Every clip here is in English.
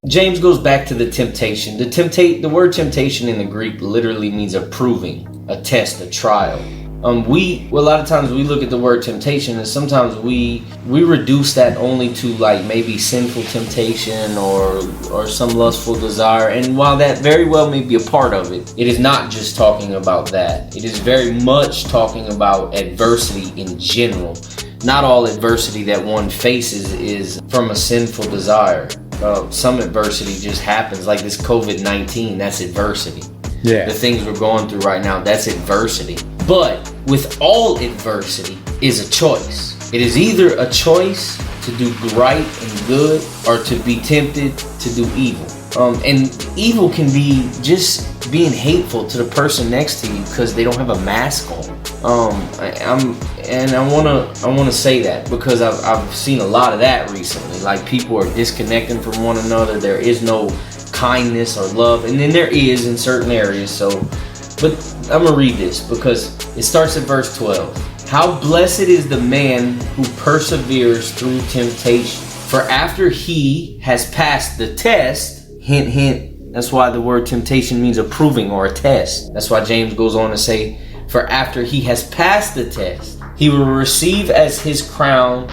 James goes back to the temptation. The word temptation in the Greek literally means a proving, a test, a trial. A lot of times we look at the word temptation and sometimes we reduce that only to like maybe sinful temptation or some lustful desire. And while that very well may be a part of it, it is not just talking about that. It is very much talking about adversity in general. Not all adversity that one faces is from a sinful desire. Some adversity just happens, like this COVID-19, that's adversity. Yeah. The things we're going through right now, that's adversity. But with all adversity is a choice. It is either a choice to do right and good or to be tempted to do evil. And evil can be just being hateful to the person next to you because they don't have a mask on. I wanna say that because I've seen a lot of that recently. Like people are disconnecting from one another. There is no kindness or love, and then there is in certain areas. But I'm gonna read this because it starts at verse 12. How blessed is the man who perseveres through temptation, for after he has passed the test, hint, hint. That's why the word temptation means a proving or a test. That's why James goes on to say, for after he has passed the test, he will receive as his crown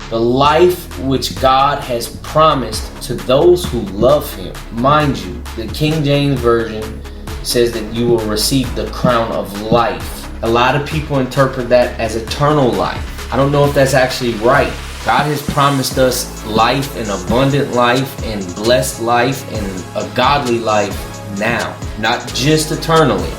the life which God has promised to those who love him. Mind you, the King James Version says that you will receive the crown of life. A lot of people interpret that as eternal life. I don't know if that's actually right. God has promised us life, an abundant life, and blessed life, and a godly life now, not just eternally.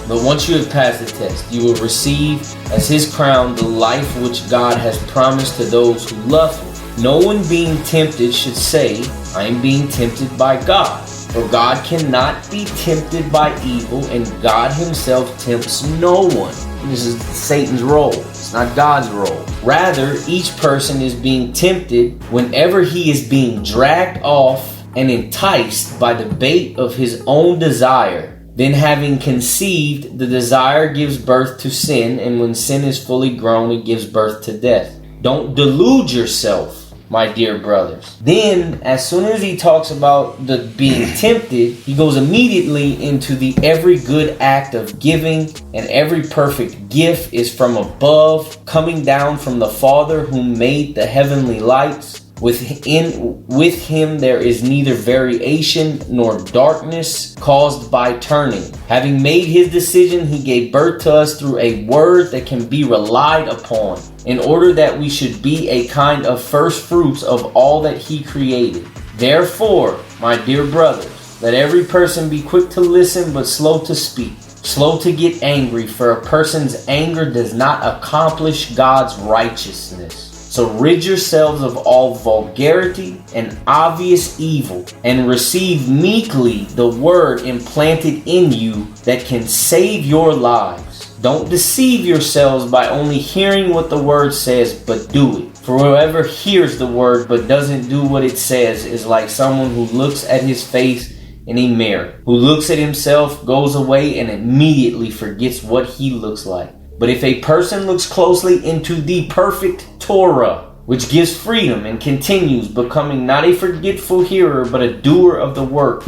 But once you have passed the test, you will receive as his crown the life which God has promised to those who love him. No one being tempted should say, I am being tempted by God. For God cannot be tempted by evil, and God himself tempts no one. This is Satan's role. It's not God's role. Rather, each person is being tempted whenever he is being dragged off and enticed by the bait of his own desire. Then having conceived, the desire gives birth to sin, and when sin is fully grown, it gives birth to death. Don't delude yourself, my dear brothers. Then, as soon as he talks about the being tempted, he goes immediately into the every good act of giving, and every perfect gift is from above, coming down from the Father who made the heavenly lights. With him there is neither variation nor darkness caused by turning. Having made his decision, he gave birth to us through a word that can be relied upon, in order that we should be a kind of first fruits of all that he created. Therefore, my dear brothers, let every person be quick to listen but slow to speak, slow to get angry, for a person's anger does not accomplish God's righteousness. So rid yourselves of all vulgarity and obvious evil, and receive meekly the word implanted in you that can save your lives. Don't deceive yourselves by only hearing what the word says, but do it. For whoever hears the word but doesn't do what it says is like someone who looks at his face in a mirror, who looks at himself, goes away, and immediately forgets what he looks like. But if a person looks closely into the perfect Torah, which gives freedom and continues, becoming not a forgetful hearer, but a doer of the work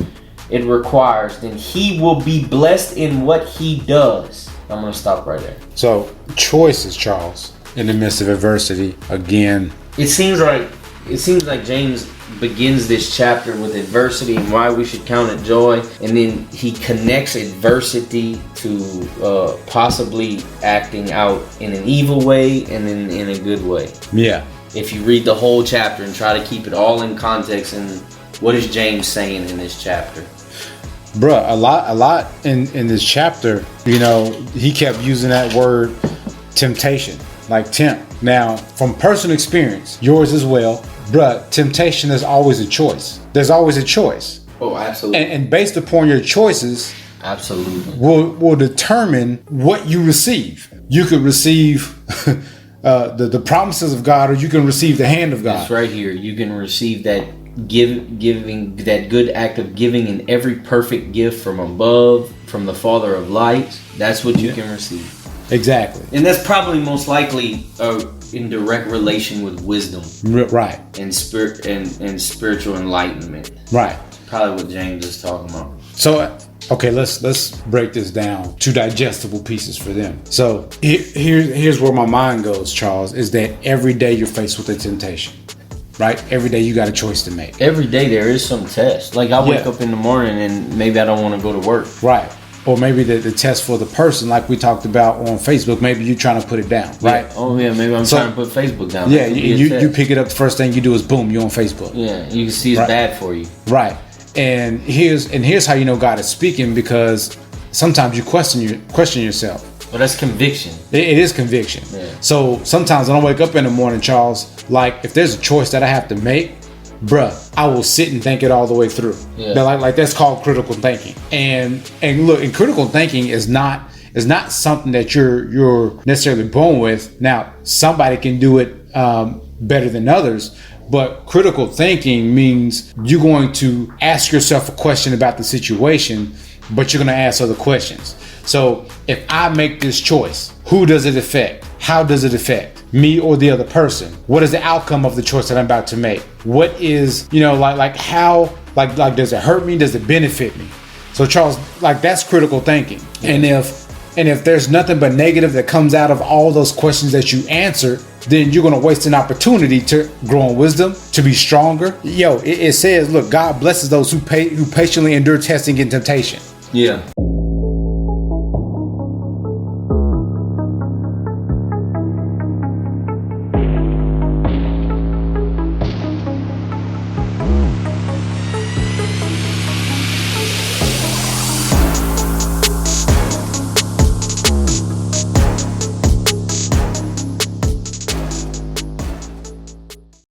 it requires, then he will be blessed in what he does. I'm going to stop right there. So, choices, Charles, in the midst of adversity, again. It seems like James begins this chapter with adversity and why we should count it joy, and then he connects adversity to possibly acting out in an evil way and then in a good way. Yeah. If you read the whole chapter and try to keep it all in context, and what is James saying in this chapter? Bruh, a lot in this chapter, he kept using that word temptation, like tempt. Now, from personal experience, yours as well, bruh, temptation is always a choice. There's always a choice. Oh, absolutely. And based upon your choices, absolutely, will determine what you receive. You could receive the promises of God, or you can receive the hand of God. That's right here. You can receive that giving, that good act of giving, in every perfect gift from above, from the Father of lights. That's what you can receive. Exactly. And that's probably most likely in direct relation with wisdom Right. and spirit and spiritual enlightenment. Right. Probably what James is talking about. So, okay, let's break this down to digestible pieces for them. So here's where my mind goes, Charles, is that every day you're faced with a temptation, right? Every day you got a choice to make. Every day there is some test. Like I wake up in the morning and maybe I don't want to go to work. Right. Or maybe the test for the person, like we talked about on Facebook, maybe you're trying to put it down, right? Yeah. Oh yeah, maybe I'm trying to put Facebook down. Yeah, you pick it up, the first thing you do is boom, you're on Facebook. Yeah, you can see it's bad for you. Right. And here's how you know God is speaking, because sometimes you question yourself. Well, that's conviction. It is conviction. Yeah. So sometimes when I wake up in the morning, Charles, like if there's a choice that I have to make, bruh, I will sit and think it all the way through. Yeah. Now, like that's called critical thinking. And look, and critical thinking is not something that you're necessarily born with. Now, somebody can do it better than others. But critical thinking means you're going to ask yourself a question about the situation, but you're going to ask other questions. So if I make this choice, who does it affect? How does it affect me or the other person? What is the outcome of the choice that I'm about to make? What is, like how, like does it hurt me? Does it benefit me? So Charles, like that's critical thinking. And if there's nothing but negative that comes out of all those questions that you answered, then you're going to waste an opportunity to grow in wisdom, to be stronger. It says, look, God blesses those who patiently endure testing and temptation. Yeah.